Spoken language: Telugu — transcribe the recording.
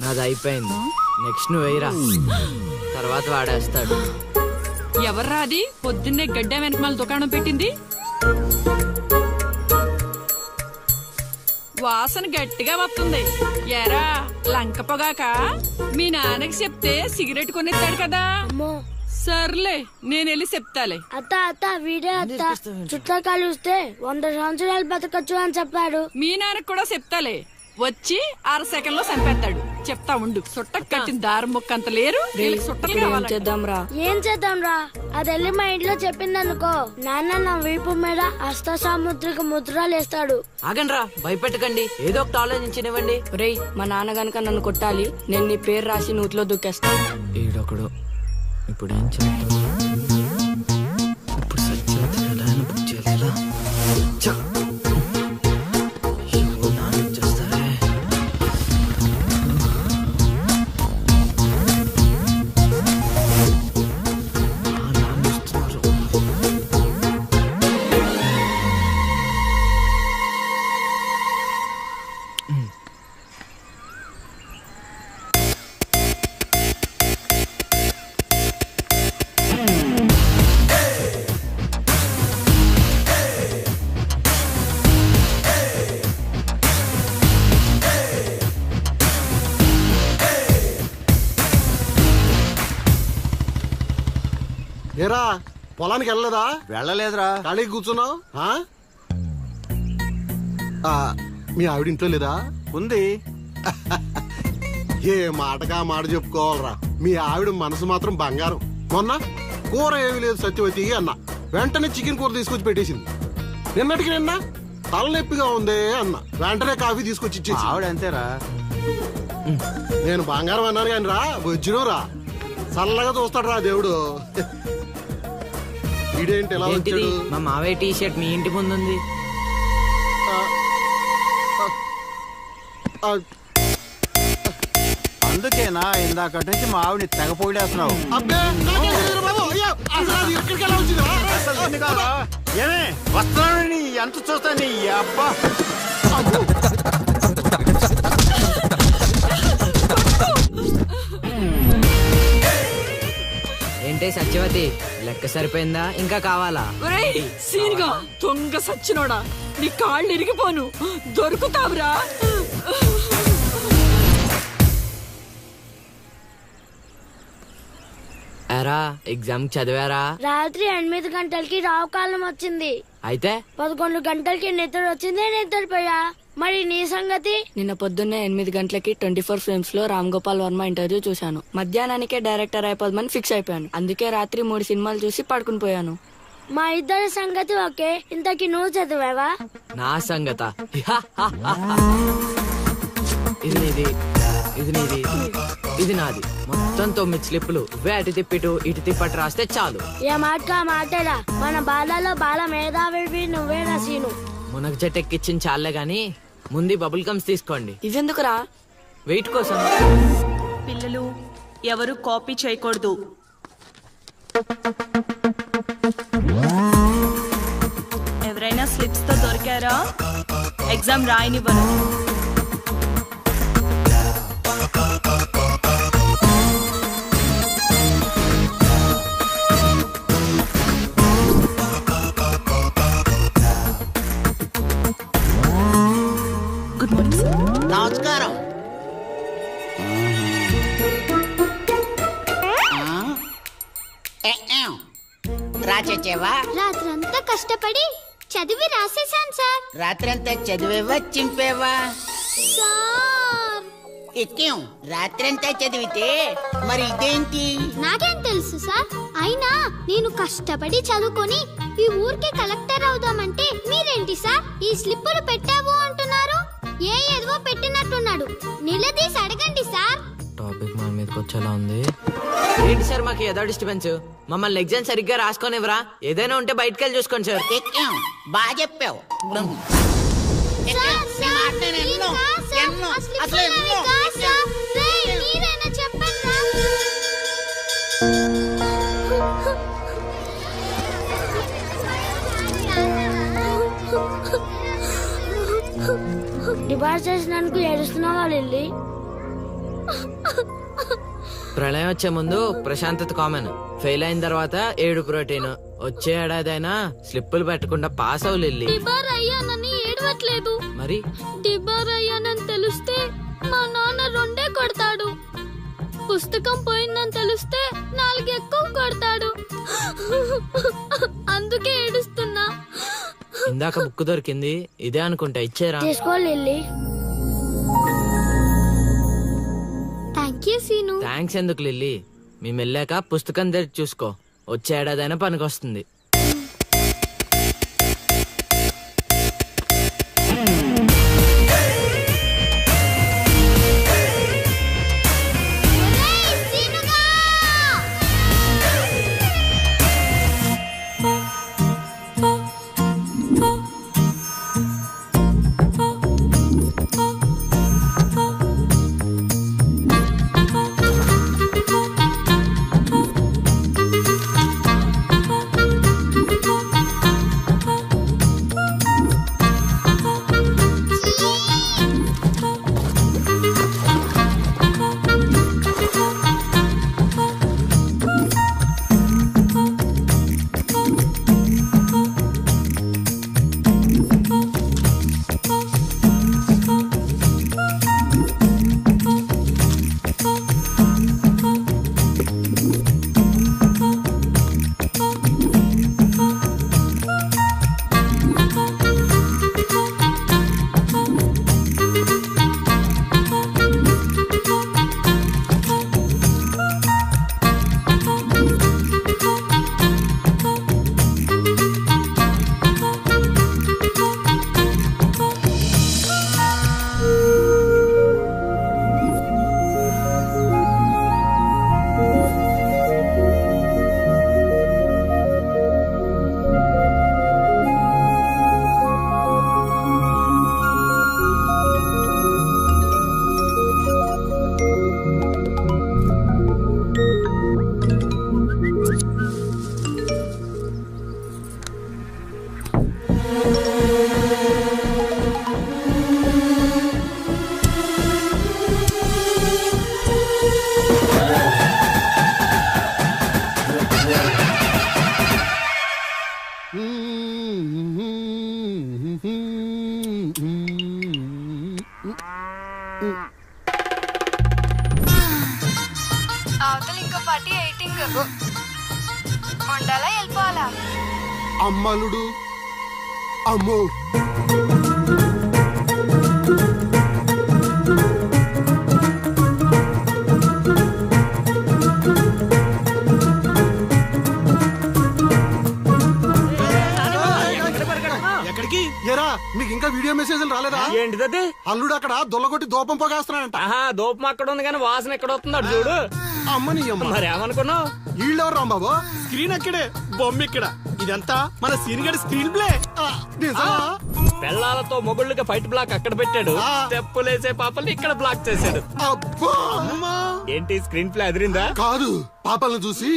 నాది అయిపోయింది. నెక్స్ట్ నువ్వు వేయరా, తర్వాత వాడేస్తాడు. ఎవర్రా అది పొద్దున్నే గడ్డ వెనకమాల దుకాణం పెట్టింది? వాసన గట్టిగా వస్తుంది. ఎరా లంక పొగాక? మీ నాన్నకి చెప్తే సిగరెట్ కొనిస్తాడు కదా. సర్లే నేను వెళ్ళి చెప్తాలే. అత్త అత్త వీడే అత్త చుట్టూ కలిస్తే 100 సంవత్సరాలు బతకచ్చు అని చెప్పాడు. మీ నాన్నకి కూడా చెప్తాలే, వచ్చి 6 సెకండ్లో చంపేస్తాడు. చెప్తా ఉండు. సుట్టకు కట్టిన దారం ముక్క అంత లేరు. ఏం చేద్దాం రా? అది వెళ్ళి మా ఇంట్లో చెప్పింది అనుకో, నాన్న నా వీపు మీద హస్త సాముద్రిక ముద్రలు వేస్తాడు. ఆగండ్రా, భయపెట్టకండి, ఏదో ఒకటి ఆలోచించనివ్వండి. రేయ్, మా నాన్న గనక నన్ను కొట్టాలి, నేను నీ పేరు రాసి నూతిలో దూకేస్తాను. ఈడొకడు ఇప్పుడు ఏం చేద్దాం? ఇప్పుడు సత్యవతి ఎలా బుక్ చేయాలి? ఏరా పొలానికి వెళ్ళలేదా? వెళ్ళలేదురా. ఖాళీకి కూర్చున్నావు? మీ ఆవిడ ఇంట్లో లేదా? ఉంది. ఏ మాటగా మాట చెప్పుకోవాలరా, మీ ఆవిడ మనసు మాత్రం బంగారం. మొన్న కూర ఏమీ లేదు సత్యవతి అన్న, వెంటనే చికెన్ కూర తీసుకొచ్చి పెట్టేసింది. నిన్నటికి నిన్న తలనొప్పిగా ఉంది అన్న, వెంటనే కాఫీ తీసుకొచ్చి ఇచ్చేసి. ఆవిడ అంతేరా. నేను బంగారం అన్నాను కానీ రా వచ్చినో రా, చల్లగా చూస్తాడు రా దేవుడు. ఇదేంటి ఎలా వచ్చాడు? మా మావయ్య టీ షర్ట్ మీ ఇంటి ముందుంది. అందుకేనా ఇందాక నుంచి మా ఆవిడని తెగ పొగిడేస్తున్నావు? ఏమే వస్తున్నాను, ఎంత చూస్తాను అబ్బా. ఏంటే సత్యవతి, లెక్క సరిపోయిందా? ఇంకా కావాలా? సీన్గా దొంగ సచ్చినోడా, నీ కాళ్ళు ఇరిగిపోను, దొరుకుతావురా. ఎరా ఎగ్జామ్ చదివారా? రాత్రి 8 గంటలకి రావు కాలం వచ్చింది. అయితే 11 గంటలకి నిద్ర వచ్చింది, నిద్రపోయా. మరి నీ సంగతి? నిన్న పొద్దున్నే 8 గంటలకి 24 ఫ్రేమ్స్ లో రామ్ గోపాల్ వర్మ ఇంటర్వ్యూ చూశాను. మధ్యాహ్నానికే డైరెక్టర్ అయిపోదామని ఫిక్స్ అయిపోయాను. అందుకే రాత్రి 3 సినిమాలు చూసి పడుకుని పోయాను. మా ఇద్దరి సంగతి ఓకే. ఇంతకి నువ్వు చదివావా? నా సంగత ఇది నీది, ఇది నీది, ఇది నాది. మొత్తం 9 స్లిప్పులు. ఇవే అటు తిప్పిటు ఇటు తిప్పటి రాస్తే చాలు. ఏ మాట మాటరా, మన బాలలో బాల మేధావి నువ్వే నసీను. మునగ చెట్టు ఎక్కిచ్చిన చాలే గాని ముందు బబుల్ గమ్స్ తీసుకోండి. ఇవెందుకురా? వెయిట్ కోసం. పిల్లలు ఎవరు కాపీ చేయకూడదు. ఎవరైనా స్లిప్స్ తో దొరికారా? ఎగ్జామ్ రాయనివ్వను. Good morning sir. నమస్కారం. రాచేవా? రాత్రంతా కష్టపడి చదివి రాసేసాను సార్. రాత్రంతా చదివేవా చింపేవా? సార్ ఎక్కేం రాత్రంతా చదివితే మరి ఇదేంటి? నాకేం తెలుసు సార్. అయినా నేను కష్టపడి చదువుకొని ఈ ఊరికి కలెక్టర్ అవుదామంటే మీరేంటి సార్ ఈ స్లిప్పులు పెట్టావు అంటున్నారు? ఏదో పెట్టినట్టున్నాడు. నిలదీసి అడగండి సార్. టాపిక్ మన మీదకి వచ్చేలా ఉంది. ఏంటి సార్ మాకు ఏదో డిస్టర్బెన్స్? మమ్మల్ని ఎగ్జామ్ సరిగ్గా రాసుకొనివ్వరా? ఏదైనా ఉంటే బయటకు వెళ్ళి చూసుకోండి సార్. ఎక్కేం బాగా చెప్పావు. తమాషా చేసినందుకు ఏడుస్తున్నావా లిల్లీ? ప్రళయం వచ్చే ముందు ప్రశాంతత కామన్, ఫెయిల్ అయిన తర్వాత ఏడు ప్రోటీన్. వచ్చే ఏడాదైనా స్లిప్పులు పెట్టకుండా పాస్ అవ్వు లిల్లీ. డిబార్ అయ్యానని ఏడవట్లేదు. మరి డిబార్ అయ్యానని తెలిస్తే మా నాన్న 2 కొడతాడు. పుస్తకం పోయిందని తెలిస్తే 4 ఎక్కువ కొడతాడు. అందుకే ఏడుస్తున్నా. ఇందాక బుక్ దొరికింది, ఇదే అనుకుంటా, ఇచ్చేరా. తీసుకో Lilly. Thank you Seenu. Thanks ఎందుకు లిల్లీ, మేము వెళ్ళాక పుస్తకం తెరిచి చూసుకో, వచ్చే ఏడాదైనా పనికొస్తుంది. అవతల ఇంకో పార్టీ 8 ఉండాలా వెళ్ళిపోవాలా? అమ్మలుడు అమ్మో. ఎక్కడికి? ఏరా మీకు ఇంకా వీడియో మెసేజ్లు రాలేదా? ఏంటిది? అల్లుడు అక్కడ దొల్లగొట్టి దూపం పొగేస్తున్నాడంట. ఆహా, దూపం అక్కడ ఉంది కానీ వాసన ఎక్కడ వస్తుంది చూడు. అమ్మని అమ్మ. మరి ఏమనుకున్నావు? వీళ్ళెవరు రాంబాబు? స్క్రీన్ అక్కడే, బొమ్మ ఇక్కడ. ఇదంతా మన సీన్ గడి స్క్రీన్ ప్లే. పెళ్ళాలతో మొగుళ్ళకి ఫైట్ బ్లాక్ అక్కడ పెట్టాడు, తెప్పులేసే పాపల్ని ఇక్కడ బ్లాక్ చేశాడు. అబ్బా ఏంటి స్క్రీన్ ప్లే అదిరిందా? కాదు, పాపలను చూసి